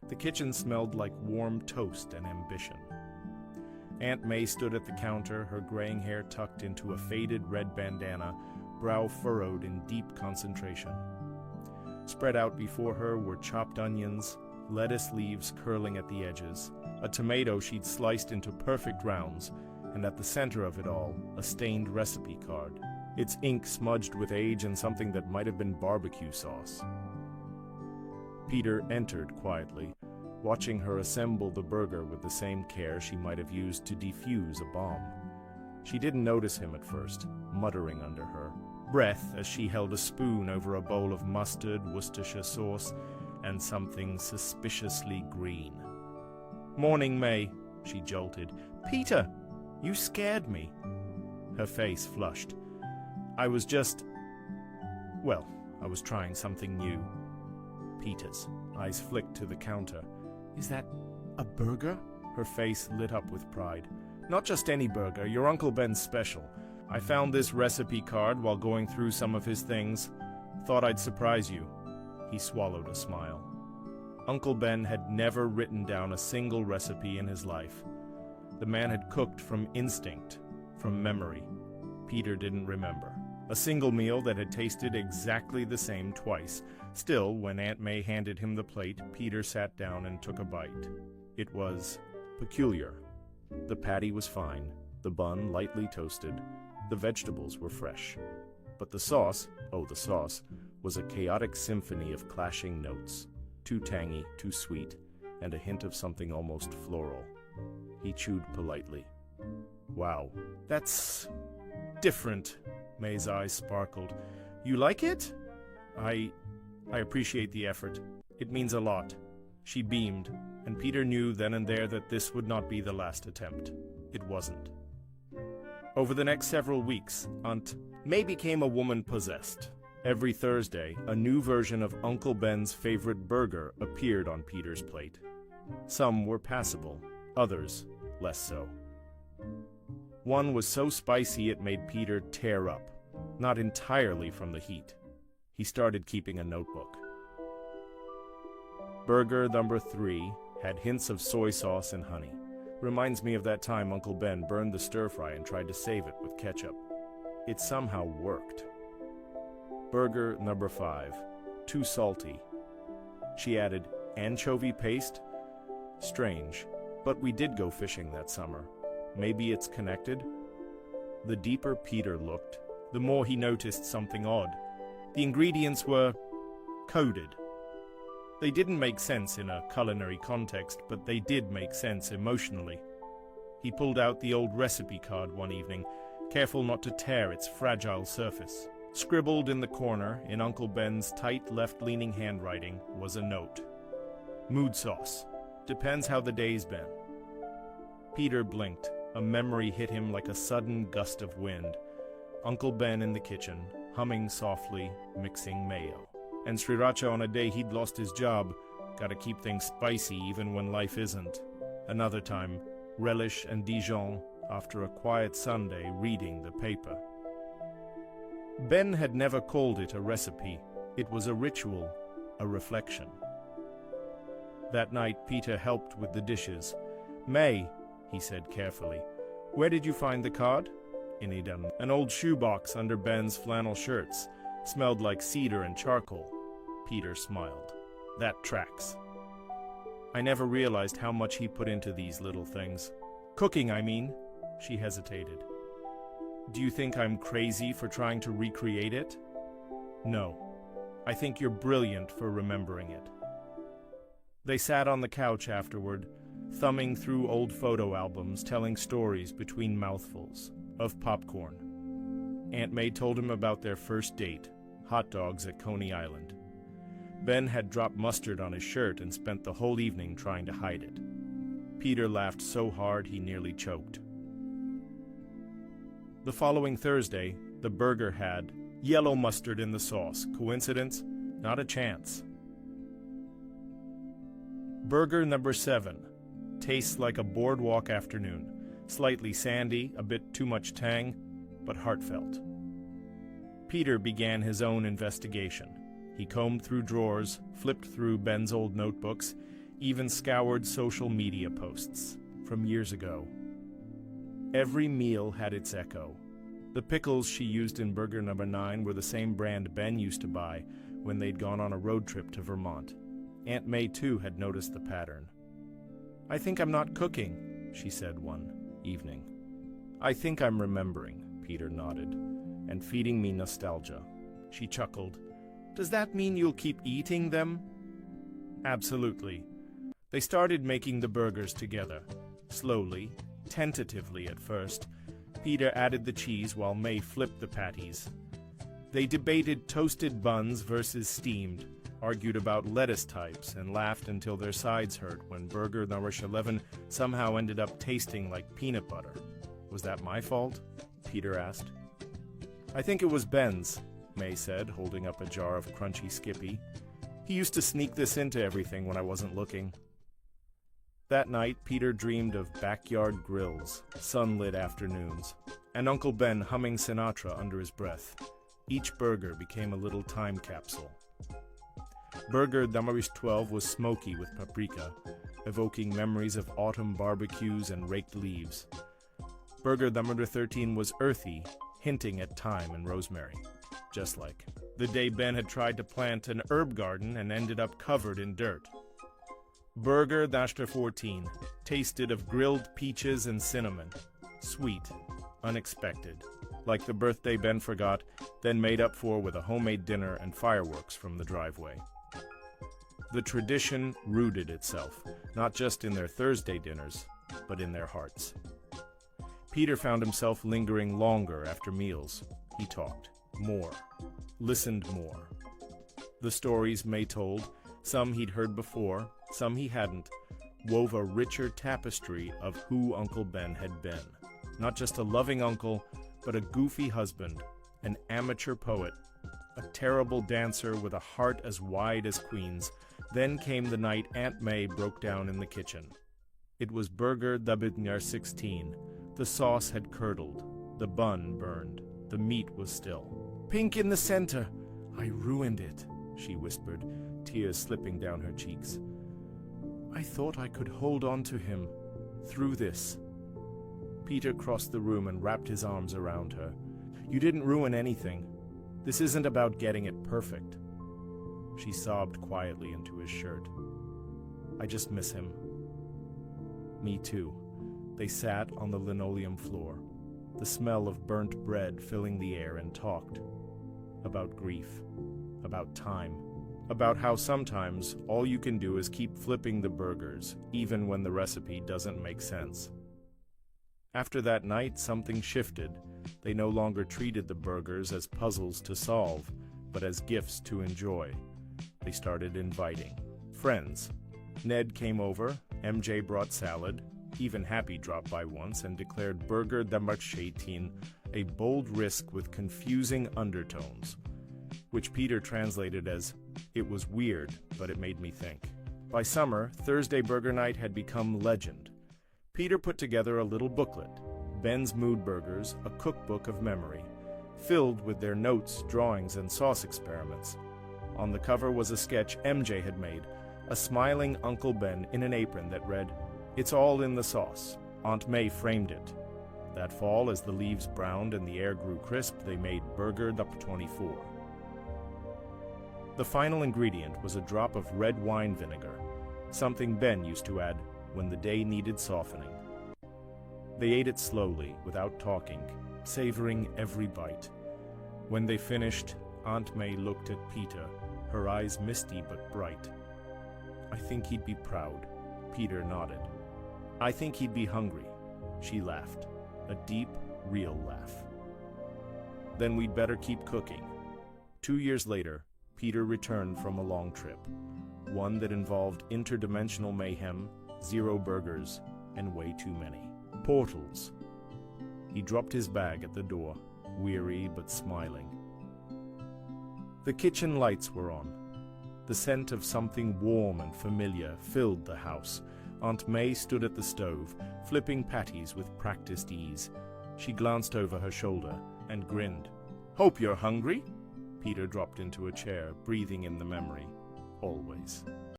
The kitchen smelled like warm toast and ambition. Aunt May stood at the counter, her graying hair tucked into a faded red bandana, brow furrowed in deep concentration. Spread out before her were chopped onions, lettuce leaves curling at the edges, a tomato she'd sliced into perfect rounds, and at the center of it all, a stained recipe card, its ink smudged with age and something that might have been barbecue sauce. Peter entered quietly, watching her assemble the burger with the same care she might have used to defuse a bomb. She didn't notice him at first, muttering under her breath as she held a spoon over a bowl of mustard, Worcestershire sauce, and something suspiciously green. "Morning, May," she jolted. "Peter, you scared me." Her face flushed. I was trying something new." Peter's eyes flicked to the counter. "Is that a burger?" Her face lit up with pride. "Not just any burger, your Uncle Ben's special. I found this recipe card while going through some of his things. Thought I'd surprise you." He swallowed a smile. Uncle Ben had never written down a single recipe in his life. The man had cooked from instinct, from memory. Peter didn't remember a single meal that had tasted exactly the same twice. Still, when Aunt May handed him the plate, Peter sat down and took a bite. It was peculiar. The patty was fine, the bun lightly toasted, the vegetables were fresh. But the sauce, was a chaotic symphony of clashing notes, too tangy, too sweet, and a hint of something almost floral. He chewed politely. "Wow, that's different." May's eyes sparkled. "You like it?" I appreciate the effort. It means a lot." She beamed, and Peter knew then and there that this would not be the last attempt. It wasn't. Over the next several weeks, Aunt May became a woman possessed. Every Thursday, a new version of Uncle Ben's favorite burger appeared on Peter's plate. Some were passable, others less so. One was so spicy it made Peter tear up, not entirely from the heat. He started keeping a notebook. Burger number 3 had hints of soy sauce and honey. Reminds me of that time Uncle Ben burned the stir-fry and tried to save it with ketchup. It somehow worked. Burger number 5, too salty. She added, "Anchovy paste? Strange, but we did go fishing that summer. Maybe it's connected?" The deeper Peter looked, the more he noticed something odd. The ingredients were coded. They didn't make sense in a culinary context, but they did make sense emotionally. He pulled out the old recipe card one evening, careful not to tear its fragile surface. Scribbled in the corner, in Uncle Ben's tight left-leaning handwriting, was a note. "Mood sauce. Depends how the day's been." Peter blinked. A memory hit him like a sudden gust of wind. Uncle Ben in the kitchen, humming softly, mixing mayo. And sriracha on a day he'd lost his job. Gotta keep things spicy even when life isn't. Another time, relish and Dijon after a quiet Sunday reading the paper. Ben had never called it a recipe. It was a ritual, a reflection. That night, Peter helped with the dishes. "May," he said carefully, "where did you find the card?" In an old shoebox under Ben's flannel shirts. Smelled like cedar and charcoal. Peter smiled. "That tracks." I never realized how much he put into these little things. "Cooking, I mean." She hesitated. "Do you think I'm crazy for trying to recreate it?" "No. I think you're brilliant for remembering it." They sat on the couch afterward, thumbing through old photo albums, telling stories between mouthfuls of popcorn. Aunt May told him about their first date, hot dogs at Coney Island. Ben had dropped mustard on his shirt and spent the whole evening trying to hide it. Peter laughed so hard he nearly choked. The following Thursday, the burger had yellow mustard in the sauce. Coincidence? Not a chance. Burger number 7. Tastes like a boardwalk afternoon. Slightly sandy, a bit too much tang, but heartfelt. Peter began his own investigation. He combed through drawers, flipped through Ben's old notebooks, even scoured social media posts from years ago. Every meal had its echo. The pickles she used in burger number 9 were the same brand Ben used to buy when they'd gone on a road trip to Vermont. Aunt May, too, had noticed the pattern. "I think I'm not cooking," she said one evening. "I think I'm remembering," Peter nodded, "and feeding me nostalgia." She chuckled. "Does that mean you'll keep eating them?" Absolutely. They started making the burgers together. Slowly, tentatively at first, Peter added the cheese while May flipped the patties. They debated toasted buns versus steamed, argued about lettuce types, and laughed until their sides hurt when burger number 11 somehow ended up tasting like peanut butter. "Was that my fault?" Peter asked. "I think it was Ben's," May said, holding up a jar of crunchy Skippy. "He used to sneak this into everything when I wasn't looking." That night, Peter dreamed of backyard grills, sunlit afternoons, and Uncle Ben humming Sinatra under his breath. Each burger became a little time capsule. Burger number 12 was smoky with paprika, evoking memories of autumn barbecues and raked leaves. Burger number 13 was earthy, hinting at thyme and rosemary, just like the day Ben had tried to plant an herb garden and ended up covered in dirt. Burger number 14 tasted of grilled peaches and cinnamon, sweet, unexpected, like the birthday Ben forgot, then made up for with a homemade dinner and fireworks from the driveway. The tradition rooted itself, not just in their Thursday dinners, but in their hearts. Peter found himself lingering longer after meals. He talked more, listened more. The stories May told, some he'd heard before, some he hadn't, wove a richer tapestry of who Uncle Ben had been. Not just a loving uncle, but a goofy husband, an amateur poet, a terrible dancer with a heart as wide as Queen's. Then came the night Aunt May broke down in the kitchen. It was burger number 16. The sauce had curdled, the bun burned, the meat was still. "Pink in the center! I ruined it," she whispered, tears slipping down her cheeks. "I thought I could hold on to him through this." Peter crossed the room and wrapped his arms around her. "You didn't ruin anything. This isn't about getting it perfect." She sobbed quietly into his shirt. "I just miss him." "Me too." They sat on the linoleum floor, the smell of burnt bread filling the air, and talked. About grief, about time, about how sometimes all you can do is keep flipping the burgers, even when the recipe doesn't make sense. After that night, something shifted. They no longer treated the burgers as puzzles to solve, but as gifts to enjoy. They started inviting friends. Ned came over, MJ brought salad, even Happy dropped by once and declared burger number 18 a bold risk with confusing undertones, which Peter translated as, "It was weird, but it made me think." By summer, Thursday burger night had become legend. Peter put together a little booklet, Ben's Mood Burgers, a cookbook of memory, filled with their notes, drawings, and sauce experiments. On the cover was a sketch MJ had made, a smiling Uncle Ben in an apron that read, "It's all in the sauce." Aunt May framed it. That fall, as the leaves browned and the air grew crisp, they made burger number 24. The final ingredient was a drop of red wine vinegar, something Ben used to add when the day needed softening. They ate it slowly, without talking, savoring every bite. When they finished, Aunt May looked at Peter, her eyes misty but bright. "I think he'd be proud." Peter nodded. "I think he'd be hungry." She laughed, a deep, real laugh. "Then we'd better keep cooking." 2 years later, Peter returned from a long trip, one that involved interdimensional mayhem, 0 burgers, and way too many. Portals. He dropped his bag at the door, weary but smiling. The kitchen lights were on. The scent of something warm and familiar filled the house. Aunt May stood at the stove, flipping patties with practiced ease. She glanced over her shoulder and grinned. "Hope you're hungry?" Peter dropped into a chair, breathing in the memory. Always.